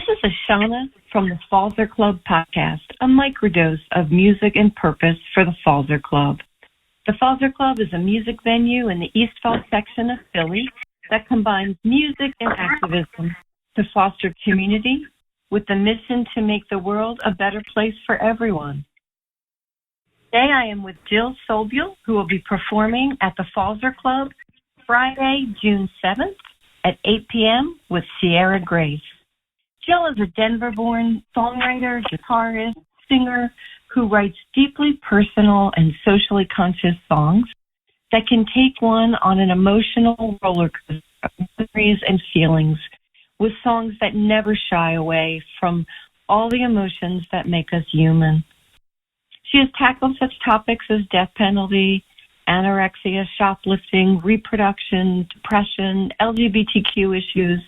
is Ashana from the Falzer Club podcast, a microdose of music and purpose for the Falzer Club. The Falzer Club is a music venue in the East Falls section of Philly that combines music and activism to foster community with the mission to make the world a better place for everyone. Today I am with Jill Sobule, who will be performing at the Falzer Club Friday, June 7th at 8 p.m. with Sierra Grace. Jill is a Denver-born songwriter, guitarist, singer who writes deeply personal and socially conscious songs that can take one on an emotional roller coaster of memories and feelings, with songs that never shy away from all the emotions that make us human. She has tackled such topics as death penalty, anorexia, shoplifting, reproduction, depression, LGBTQ issues.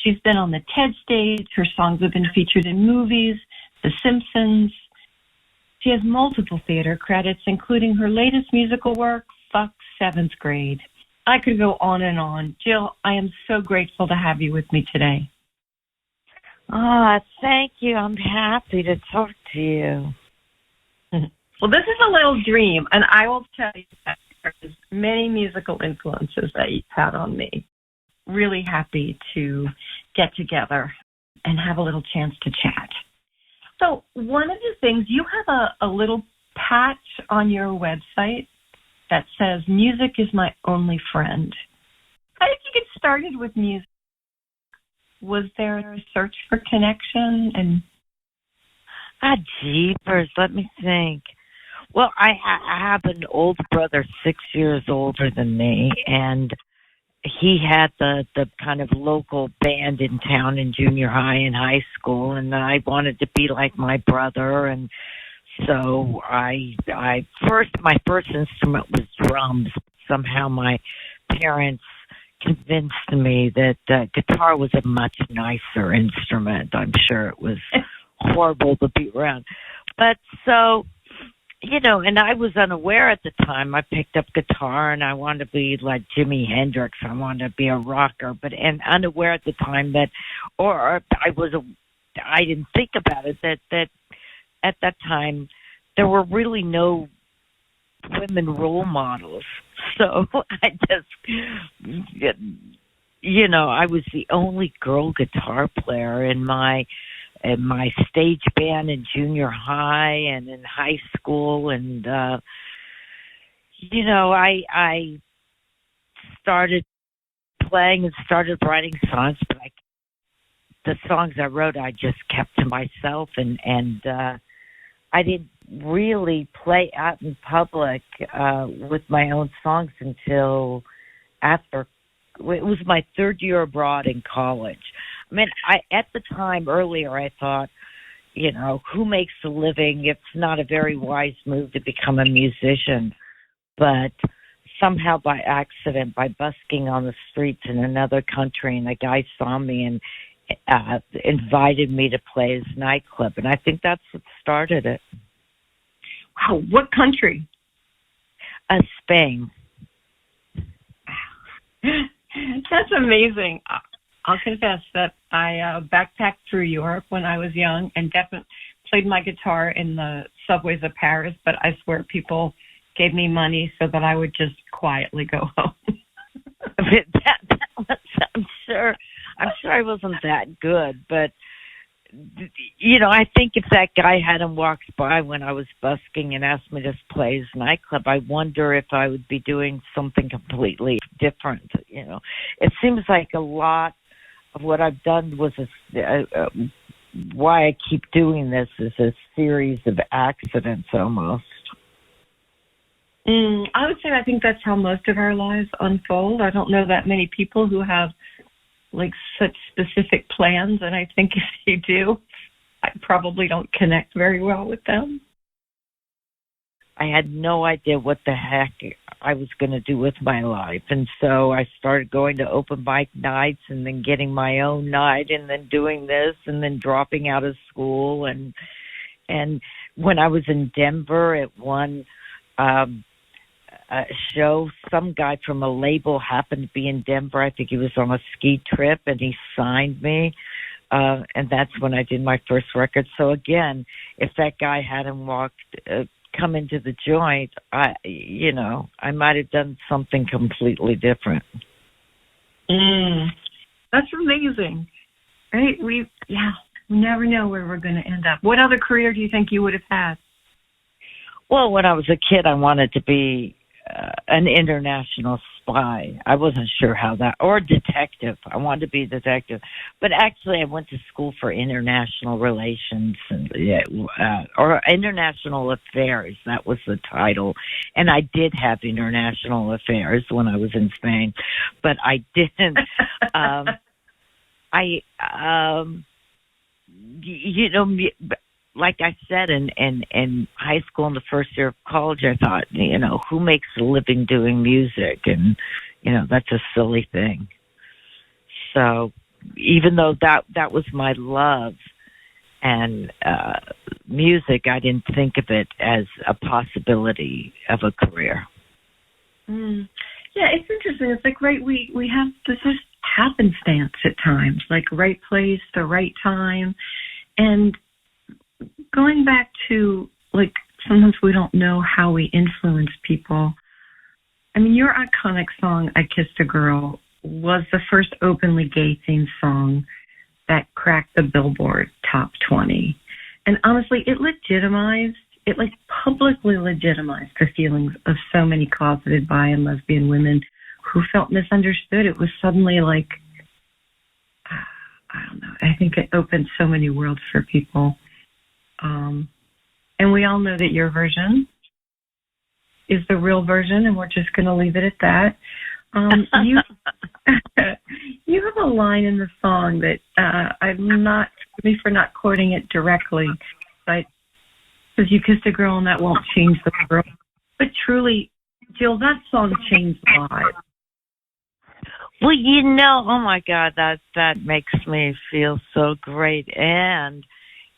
She's been on the TED stage. Her songs have been featured in movies, The Simpsons. She has multiple theater credits, including her latest musical work, Fuck Seventh Grade. I could go on and on. Jill, I am so grateful to have you with me today. Thank you. I'm happy to talk to you. Well, this is a little dream, and I will tell you that there's many musical influences that you've had on me. Really happy to get together and have a little chance to chat. So one of the things, you have a little patch on your website that says, music is my only friend. How did you get started with music? Was there a search for connection? Jeepers, let me think. Well, I have an older brother, 6 years older than me, and he had the kind of local band in town in junior high and high school, and I wanted to be like my brother, and so my first instrument was drums. Somehow my parents convinced me that guitar was a much nicer instrument. I'm sure it was horrible to be around. But so, and I was unaware at the time. I picked up guitar and I wanted to be like Jimi Hendrix. I wanted to be a rocker, and unaware at the time I didn't think about it, that at that time there were really no women role models. So I just, I was the only girl guitar player in my stage band in junior high and in high school. And, I started playing and started writing songs, but the songs I wrote, I just kept to myself, and I didn't really play out in public with my own songs until after. It was my third year abroad in college. I mean, at the time earlier, I thought, who makes a living? It's not a very wise move to become a musician. But somehow by accident, by busking on the streets in another country, and a guy saw me and invited me to play his nightclub. And I think that's what started it. Wow, what country? Spain. That's amazing. I'll confess that I backpacked through Europe when I was young and definitely played my guitar in the subways of Paris, but I swear people gave me money so that I would just quietly go home. I'm sure I wasn't that good, but I think if that guy hadn't walked by when I was busking and asked me to play his nightclub, I wonder if I would be doing something completely different. It seems like a lot of what I've done was why I keep doing this is a series of accidents almost. I would say I think that's how most of our lives unfold. I don't know that many people who have such specific plans, and I think if you do, I probably don't connect very well with them. I had no idea what the heck I was going to do with my life, and so I started going to open mic nights and then getting my own night and then doing this and then dropping out of school. And when I was in Denver at one show, some guy from a label happened to be in Denver. I think he was on a ski trip, and he signed me. And that's when I did my first record. So again, if that guy hadn't come into the joint, I might have done something completely different. That's amazing. Right? We never know where we're going to end up. What other career do you think you would have had? Well, when I was a kid, I wanted to be an international spy. I wasn't sure how that, or detective. I wanted to be a detective. But actually, I went to school for international relations or international affairs. That was the title. And I did have international affairs when I was in Spain, but I didn't. Like I said, in high school, in the first year of college, I thought, who makes a living doing music? And, that's a silly thing. So even though that was my love and music, I didn't think of it as a possibility of a career. Yeah, it's interesting. It's like, right, we have this just happenstance at times, like right place, the right time. And going back to, like, sometimes we don't know how we influence people. I mean, your iconic song, I Kissed a Girl, was the first openly gay themed song that cracked the Billboard Top 20. And honestly, it publicly legitimized the feelings of so many closeted bi and lesbian women who felt misunderstood. It was suddenly like, I don't know, I think it opened so many worlds for people. And we all know that your version is the real version, and we're just going to leave it at that. You have a line in the song that forgive me for not quoting it directly, but says you kissed a girl and that won't change the world. But truly, Jill, that song changed lives. Well, oh my God, that makes me feel so great. And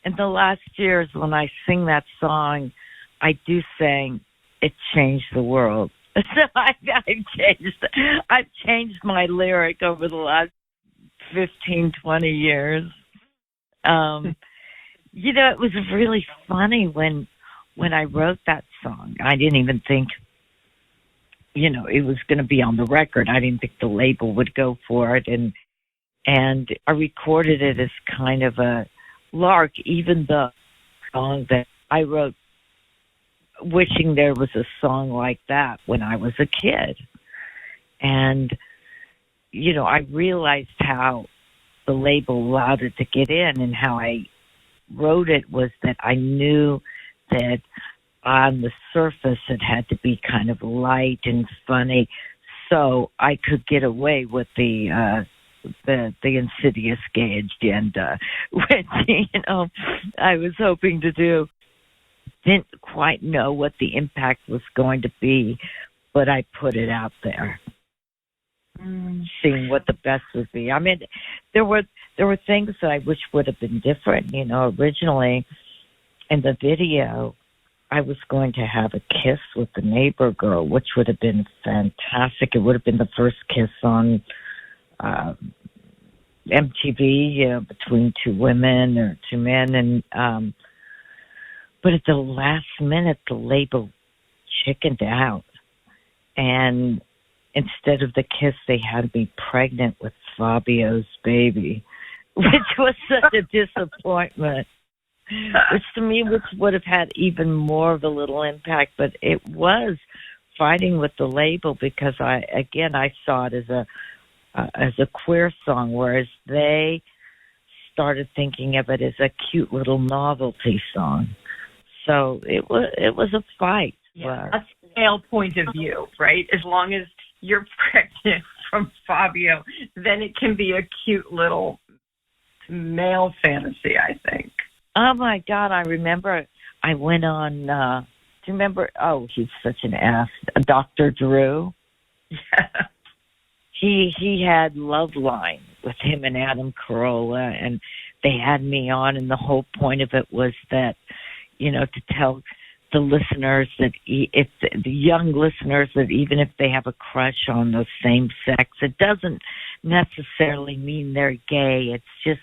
in the last years, when I sing that song, I do sing, it changed the world. So I've changed my lyric over the last 15, 20 years. It was really funny when I wrote that song. I didn't even think, it was going to be on the record. I didn't think the label would go for it. And I recorded it as kind of a lark, even the song that I wrote, wishing there was a song like that when I was a kid. And, I realized how the label allowed it to get in, and how I wrote it was that I knew that on the surface it had to be kind of light and funny, so I could get away with the insidious gay agenda, which, I was hoping to do. Didn't quite know what the impact was going to be, but I put it out there, seeing what the best would be. I mean, there were things that I wish would have been different. Originally in the video, I was going to have a kiss with the neighbor girl, which would have been fantastic. It would have been the first kiss on MTV, between two women or two men, and but at the last minute, the label chickened out, and instead of the kiss, they had me pregnant with Fabio's baby, which was such a disappointment. Which to me would have had even more of a little impact, but it was fighting with the label because I saw it as a queer song, whereas they started thinking of it as a cute little novelty song. So it was a fight. Yeah, a male point of view, right? As long as you're pregnant from Fabio, then it can be a cute little male fantasy, I think. Oh my God, I remember I went on, do you remember, he's such an ass, Dr. Drew? Yeah. He had Love Line with him and Adam Carolla, and they had me on, and the whole point of it was that, to tell the listeners that if the young listeners that even if they have a crush on the same sex, it doesn't necessarily mean they're gay. It's just,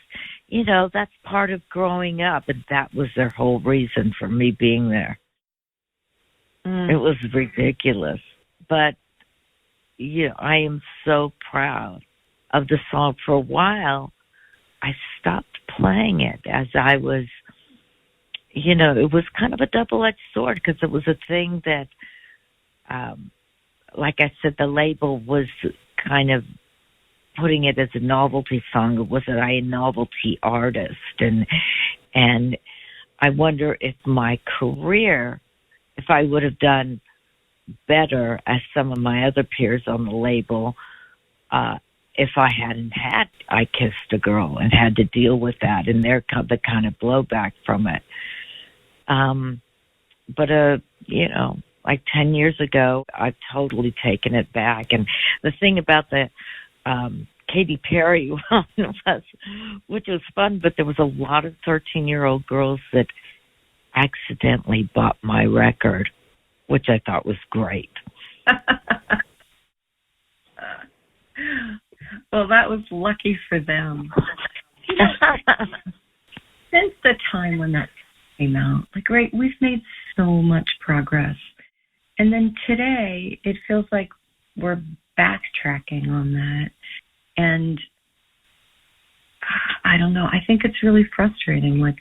that's part of growing up, and that was their whole reason for me being there. It was ridiculous, but I am so proud of the song. For a while, I stopped playing it as I was, it was kind of a double-edged sword because it was a thing that, like I said, the label was kind of putting it as a novelty song. It wasn't a novelty artist, and I wonder if my career, if I would have done better as some of my other peers on the label, if I hadn't had I Kissed a Girl and had to deal with that and the kind of blowback from it. But like 10 years ago, I've totally taken it back. And the thing about the Katy Perry one was, which was fun, but there was a lot of 13-year-old girls that accidentally bought my record, which I thought was great. Well, that was lucky for them. Since the time when that came out, we've made so much progress. And then today, it feels like we're backtracking on that. And I don't know, I think it's really frustrating.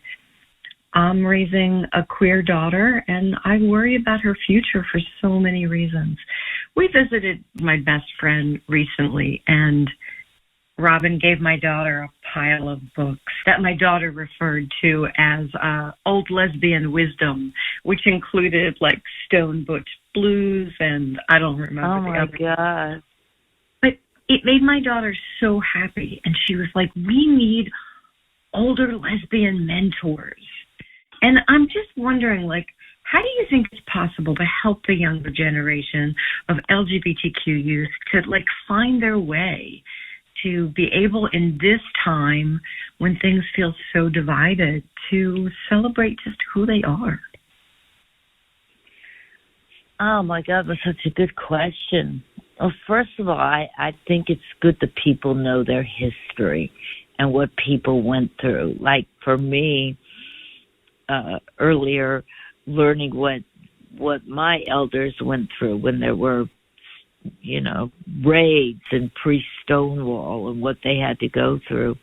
I'm raising a queer daughter, and I worry about her future for so many reasons. We visited my best friend recently, and Robin gave my daughter a pile of books that my daughter referred to as old lesbian wisdom, which included Stone Butch Blues, and I don't remember the other. Oh my God. But it made my daughter so happy, and she was like, we need older lesbian mentors. And I'm just wondering, how do you think it's possible to help the younger generation of LGBTQ youth to, find their way to be able in this time when things feel so divided to celebrate just who they are? Oh, my God, that's such a good question. Well, first of all, I think it's good that people know their history and what people went through. For me, earlier, learning what my elders went through when there were, raids and pre-Stonewall and what they had to go through.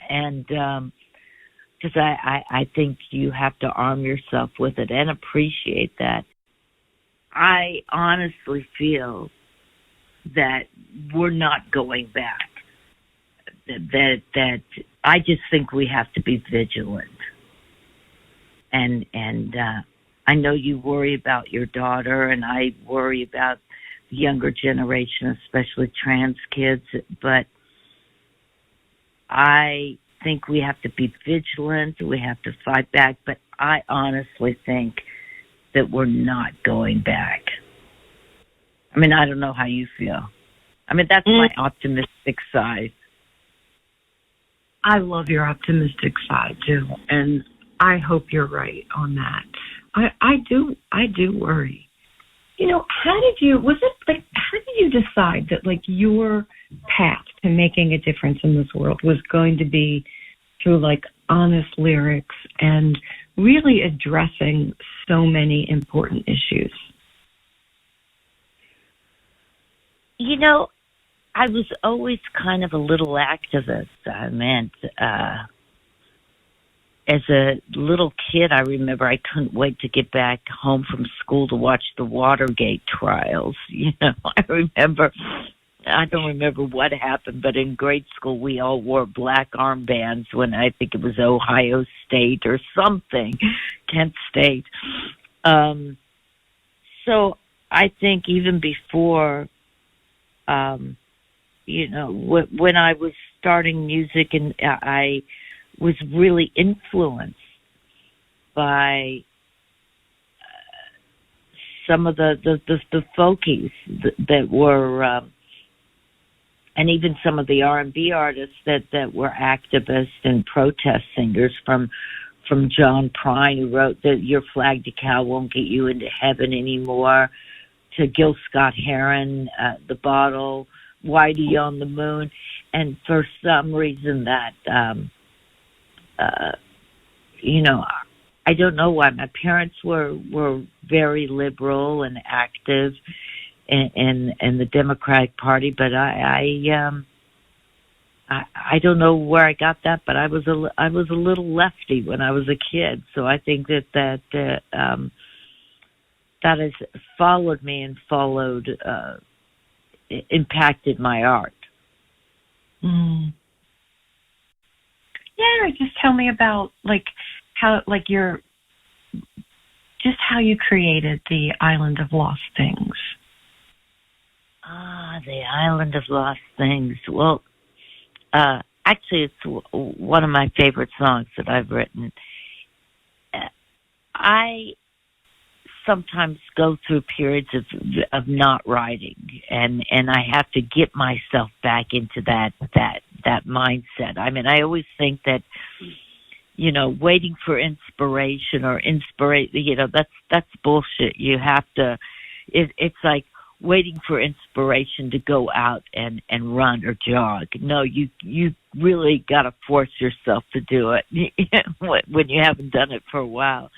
And because I think you have to arm yourself with it and appreciate that. I honestly feel that we're not going back. That I just think we have to be vigilant. And I know you worry about your daughter, and I worry about the younger generation, especially trans kids, but I think we have to be vigilant, we have to fight back, but I honestly think that we're not going back. I mean, I don't know how you feel. I mean, that's my optimistic side. I love your optimistic side, too, and I hope you're right on that. I do worry. How did you decide that your path to making a difference in this world was going to be through honest lyrics and really addressing so many important issues? I was always kind of a little activist. I meant, as a little kid, I remember I couldn't wait to get back home from school to watch the Watergate trials. I don't remember what happened, but in grade school, we all wore black armbands when I think it was Ohio State or something, Kent State. So I think even before, when I was starting music and I was really influenced by some of the folkies that were, and even some of the R&B artists that were activists and protest singers, from John Prine, who wrote that Your Flag Decal Won't Get You Into Heaven Anymore, to Gil Scott-Heron, The Bottle, Whitey on the Moon. And for some reason that you know, I don't know why. My parents were very liberal and active in the Democratic Party, but I don't know where I got that, but I was a little lefty when I was a kid, so I think that has followed me and impacted my art. Mm. Yeah, just tell me about how you created the Island of Lost Things. The Island of Lost Things. Well, actually, it's one of my favorite songs that I've written. I sometimes go through periods of not writing, and I have to get myself back into that mindset. I mean, I always think that, you know, waiting for inspiration that's bullshit. You have to. It's like waiting for inspiration to go out and run or jog. No, you really got to force yourself to do it when you haven't done it for a while.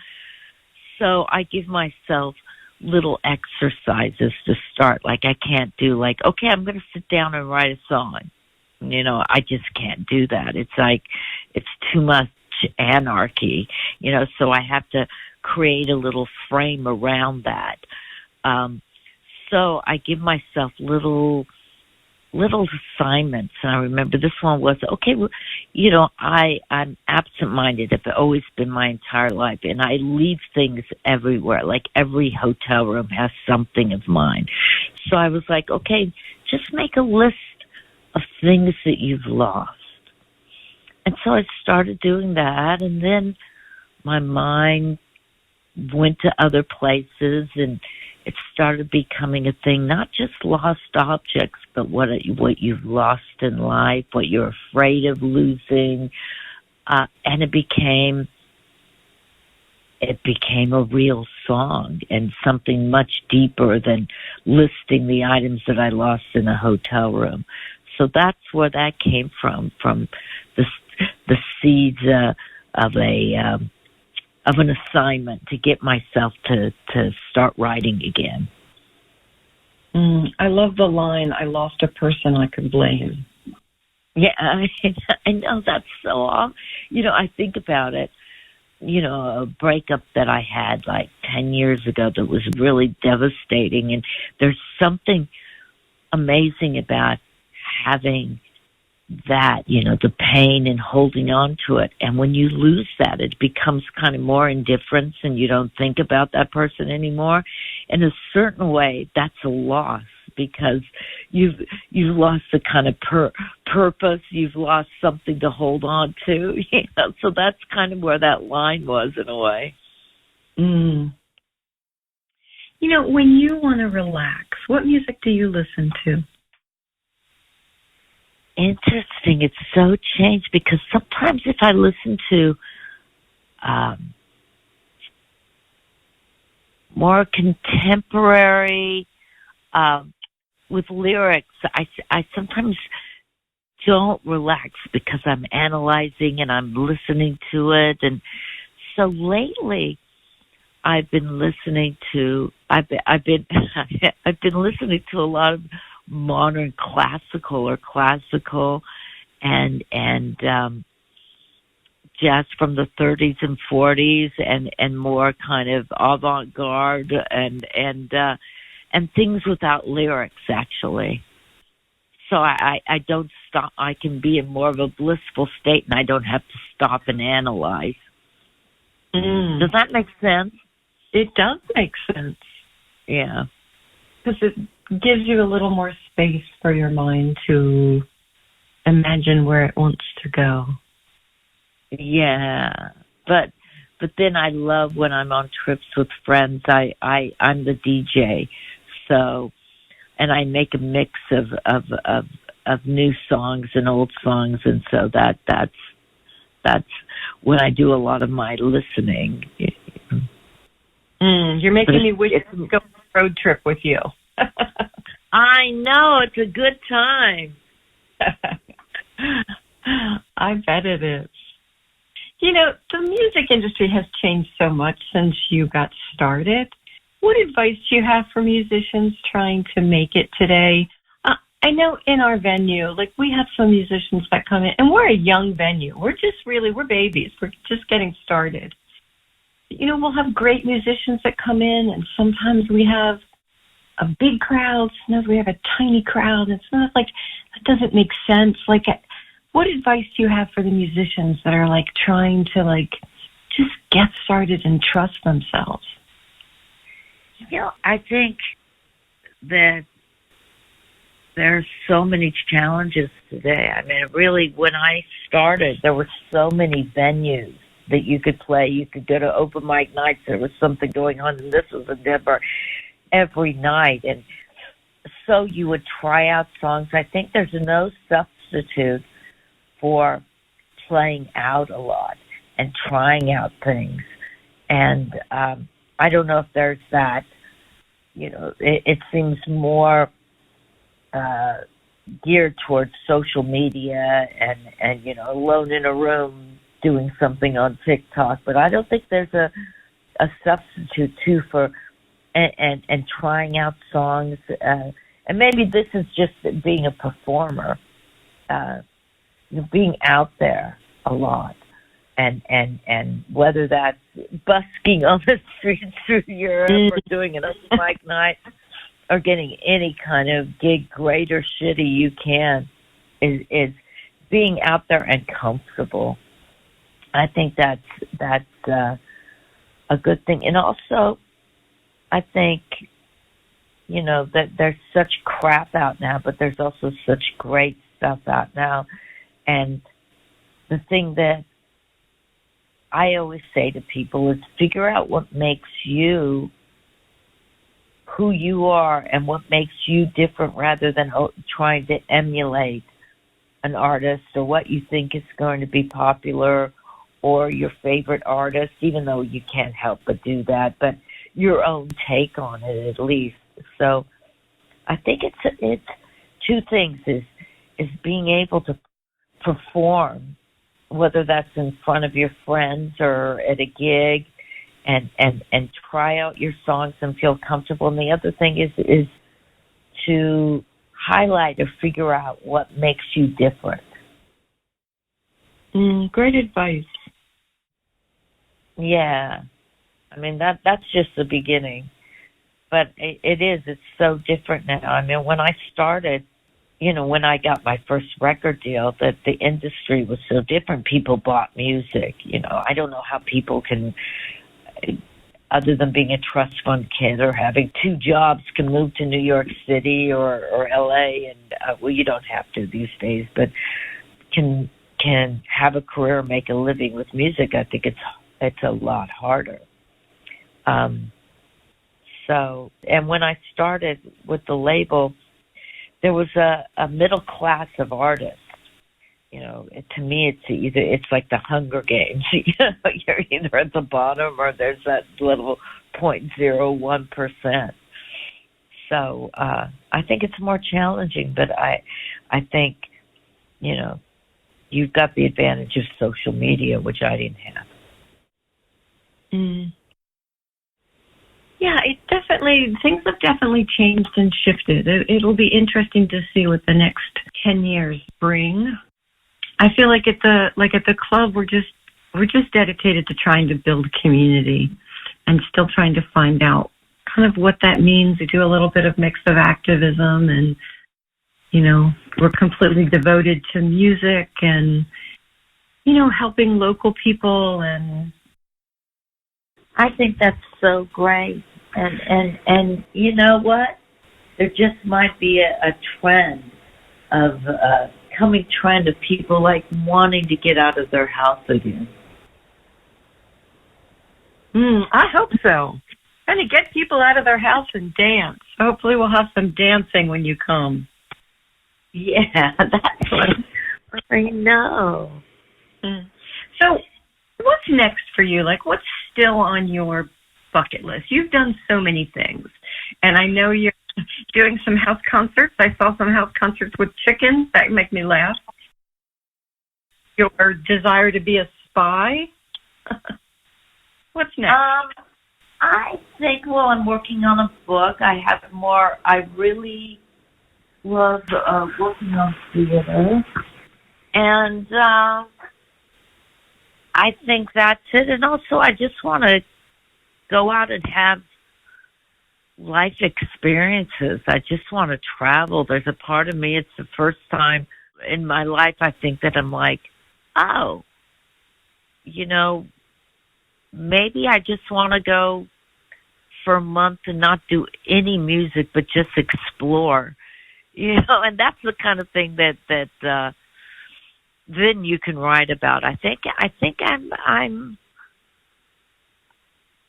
So I give myself little exercises to start. Like, I can't do okay, I'm going to sit down and write a song. You know, I just can't do that. It's like, it's too much anarchy, you know, so I have to create a little frame around that. So I give myself little assignments. And I remember this one was, okay, well, you know, I'm absent-minded. I've always been my entire life. And I leave things everywhere. Like, every hotel room has something of mine. So I was like, okay, just make a list of things that you've lost. And so I started doing that. And then my mind went to other places, and it started becoming a thing, not just lost objects, but what you've lost in life, what you're afraid of losing. And it became a real song, and something much deeper than listing the items that I lost in a hotel room. So that's where that came from the seeds of an assignment to get myself to start writing again. I love the line, I lost a person I could blame. Yeah, I know, that's so awesome. You know, I think about it, you know, a breakup that I had 10 years ago that was really devastating. And there's something amazing about having that, you know, the pain and holding on to it. And when you lose that, it becomes kind of more indifference, and you don't think about that person anymore. In a certain way, that's a loss, because you've lost the kind of purpose. You've lost something to hold on to. You know? So that's kind of where that line was, in a way. You know, when you want to relax, what music do you listen to? Interesting. It's so changed, because sometimes if I listen to more contemporary with lyrics, I sometimes don't relax, because I'm analyzing and I'm listening to it. And so lately I've been listening to I've been listening to a lot of modern classical and jazz from the 30s and 40s, and more kind of avant-garde and things without lyrics, actually. So I don't stop. I can be in more of a blissful state, and I don't have to stop and analyze. Does that make sense? It does make sense. Yeah. Because it gives you a little more space for your mind to imagine where it wants to go. Yeah. But then I love when I'm on trips with friends. I'm the DJ. So, and I make a mix of new songs and old songs, and so that's when I do a lot of my listening. You're making me wish to go on a road trip with you. I know, it's a good time. I bet it is. The music industry has changed so much since you got started. What advice do you have for musicians trying to make it today? I know in our venue, we have some musicians that come in, and we're a young venue. We're babies. We're just getting started. We'll have great musicians that come in, and sometimes we have a big crowd, sometimes we have a tiny crowd, and sometimes that doesn't make sense. What advice do you have for the musicians that are trying to just get started and trust themselves? I think that there's so many challenges today. I mean, really, when I started, there were so many venues that you could play. You could go to open mic nights. There was something going on, and this was in Denver every night. And so you would try out songs. I think there's no substitute for playing out a lot and trying out things. And I don't know if there's that, it seems more geared towards social media and alone in a room doing something on TikTok. But I don't think there's a substitute too for and trying out songs. And maybe this is just being a performer, being out there a lot. And whether that's busking on the streets through Europe or doing an open mic night or getting any kind of gig, great or shitty you can, is being out there and comfortable. I think that's a good thing. And also, I think, that there's such crap out now, but there's also such great stuff out now. And the thing that I always say to people is figure out what makes you who you are and what makes you different rather than trying to emulate an artist or what you think is going to be popular or your favorite artist, even though you can't help but do that, but your own take on it at least. So I think it's two things is being able to perform, whether that's in front of your friends or at a gig, and try out your songs and feel comfortable. And the other thing is to highlight or figure out what makes you different. Great advice. Yeah. I mean, that's just the beginning. But it's so different now. I mean, when I started, when I got my first record deal, that the industry was so different. People bought music. I don't know how people can, other than being a trust fund kid or having two jobs, can move to New York City or LA. And, well, you don't have to these days, but can have a career, make a living with music. I think it's a lot harder. And when I started with the label, there was a middle class of artists. To me, it's like the Hunger Games. You're either at the bottom or there's that little 0.01%. So I think it's more challenging, but I think, you've got the advantage of social media, which I didn't have. Yeah, things have definitely changed and shifted. It'll be interesting to see what the next 10 years bring. I feel like at the club, we're just dedicated to trying to build community and still trying to find out kind of what that means. We do a little bit of mix of activism and, we're completely devoted to music and, helping local people. And I think that's so great. And you know what? There just might be a trend of coming trend of people wanting to get out of their house again. I hope so. Trying to get people out of their house and dance. Hopefully we'll have some dancing when you come. Yeah, that's what I know. So what's next for you? What's still on your bucket list? You've done so many things, and I know you're doing some house concerts. I saw some house concerts with chickens. That make me laugh. Your desire to be a by? What's next? I think while I'm working on a book, I really love working on theater. And I think that's it. And also, I just want to go out and have life experiences. I just want to travel. There's a part of me, it's the first time in my life, I think that I'm like, oh, maybe I just want to go for a month and not do any music, but just explore, and that's the kind of thing that then you can write about. I think I'm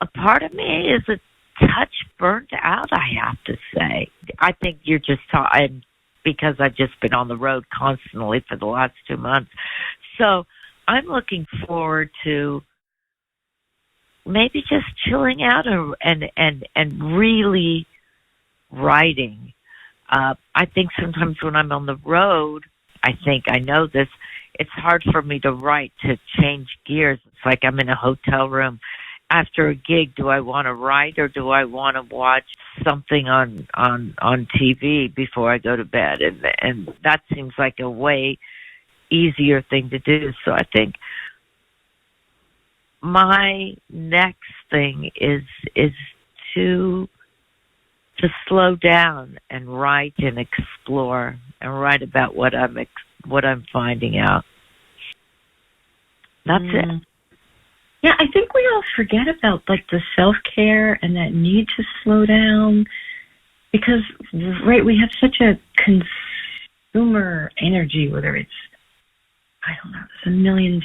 a part of me is a touch burnt out, I have to say. I think you're just talking because I've just been on the road constantly for the last 2 months. So I'm looking forward to maybe just chilling out and really writing. I think sometimes when I'm on the road, I think I know this, it's hard for me to write, to change gears. It's like I'm in a hotel room. After a gig, do I want to write or do I want to watch something on TV before I go to bed? And that seems like a way easier thing to do. So I think my next thing is to slow down and write and explore and write about what I'm finding out. That's it. Yeah, I think we all forget about the self-care and that need to slow down because, right, we have such a consumer energy, whether it's, I don't know, there's a million,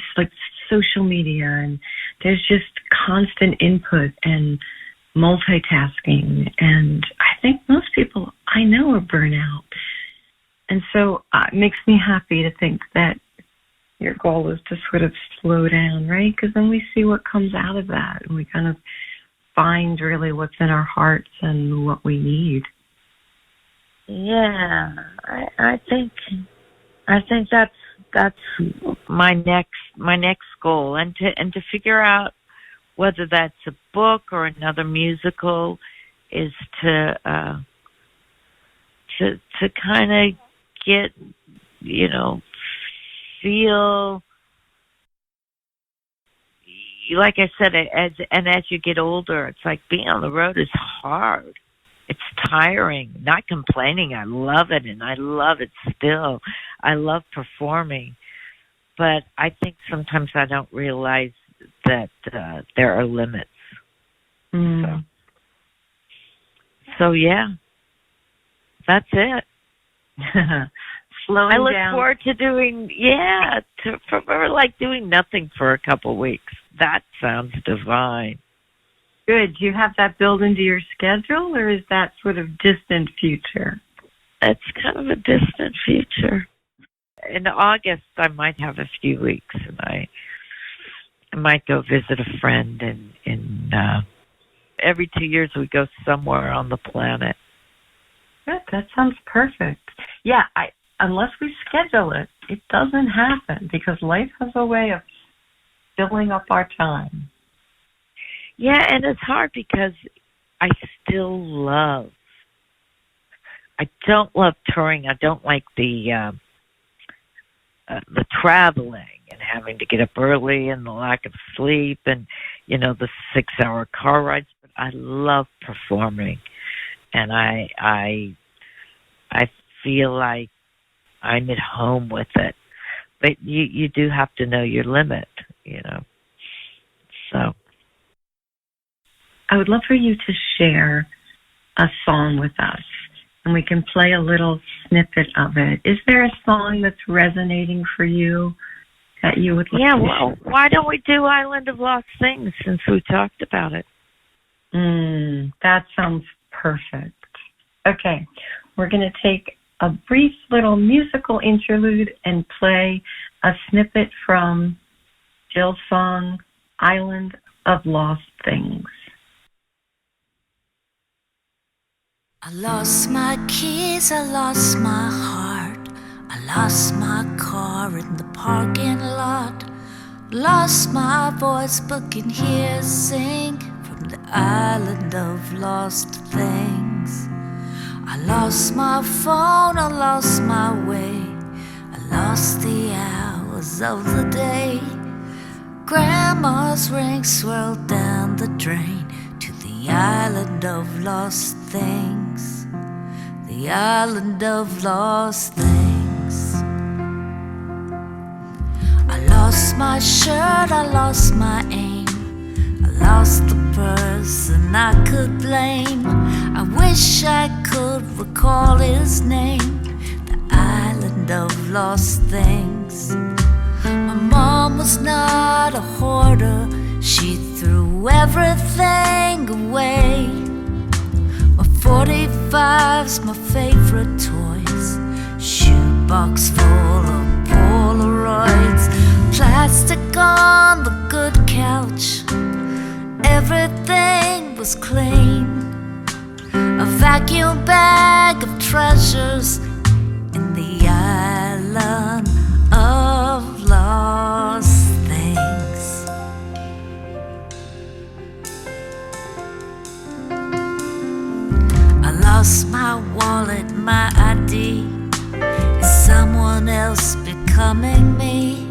social media, and there's just constant input and multitasking. And I think most people I know are burnout. And so it makes me happy to think that your goal is to sort of slow down, right? Because then we see what comes out of that, and we kind of find really what's in our hearts and what we need. Yeah, I think that's my next goal, and to figure out whether that's a book or another musical, is to kind of get, feel, like I said, as you get older, it's like being on the road is hard. It's tiring. Not complaining. I love it, and I love it still. I love performing. But I think sometimes I don't realize that there are limits. So yeah, that's it. Slowing I look down. forward to doing, doing nothing for a couple of weeks. That sounds divine. Good. Do you have that built into your schedule, or is that sort of distant future? It's kind of a distant future. In August, I might have a few weeks, and I might go visit a friend. And every 2 years, we go somewhere on the planet. Good. That sounds perfect. Yeah, unless we schedule it, it doesn't happen because life has a way of filling up our time. Yeah, and it's hard because I don't love touring. I don't like the traveling and having to get up early and the lack of sleep and, the 6-hour car rides. But I love performing, and I feel like I'm at home with it. But you do have to know your limit, So I would love for you to share a song with us, and we can play a little snippet of it. Is there a song that's resonating for you that you would like to share? Why don't we do Island of Lost Things since we talked about it? That sounds perfect. Okay, we're going to take a brief little musical interlude and play a snippet from Jill's song, Island of Lost Things. I lost my keys, I lost my heart, I lost my car in the parking lot. Lost my voice but can hear sing from the island of lost things. I lost my phone, I lost my way, I lost the hours of the day. Grandma's ring swirled down the drain to the island of lost things. The island of lost things. I lost my shirt, I lost my aim, I lost the person I could blame. I wish I could recall his name. The island of lost things. My mom was not a hoarder, she threw everything away. My 45's my favorite toys, shoebox full of Polaroids, plastic on the good couch, everything was clean. A vacuum bag of treasures in the island of lost things. I lost my wallet, my ID. Is someone else becoming me?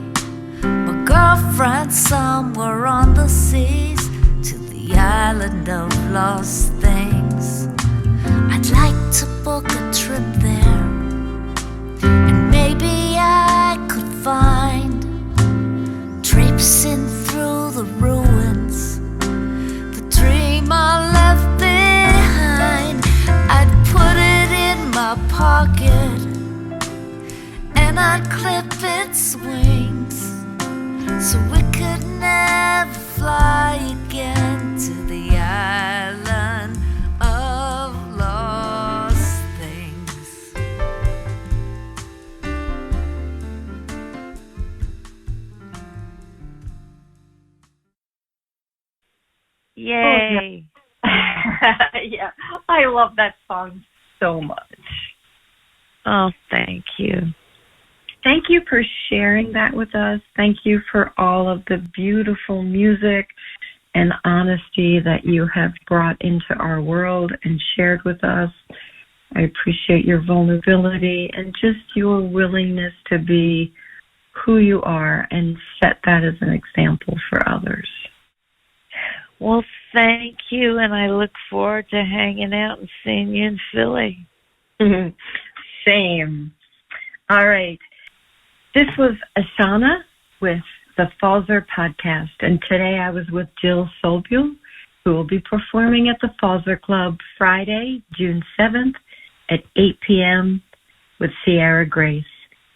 My girlfriend somewhere on the seas, to the island of lost things. I'd like to book a trip there, and maybe I could find, traipsing through the ruins, the dream I left behind. I'd put it in my pocket, and I'd clip its wings, so we could never fly again to the island of lost things. Yay. Yeah, I love that song so much. Oh, thank you. Thank you for sharing that with us. Thank you for all of the beautiful music and honesty that you have brought into our world and shared with us. I appreciate your vulnerability and just your willingness to be who you are and set that as an example for others. Well, thank you, and I look forward to hanging out and seeing you in Philly. Same. All right. This was Ashana with the Falzer Podcast, and today I was with Jill Sobule, who will be performing at the Falzer Club Friday, June 7th at 8 p.m. with Sierra Grace.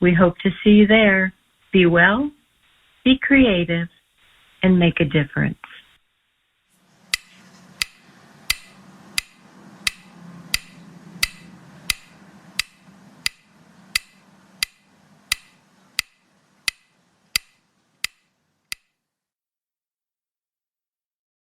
We hope to see you there. Be well, be creative, and make a difference.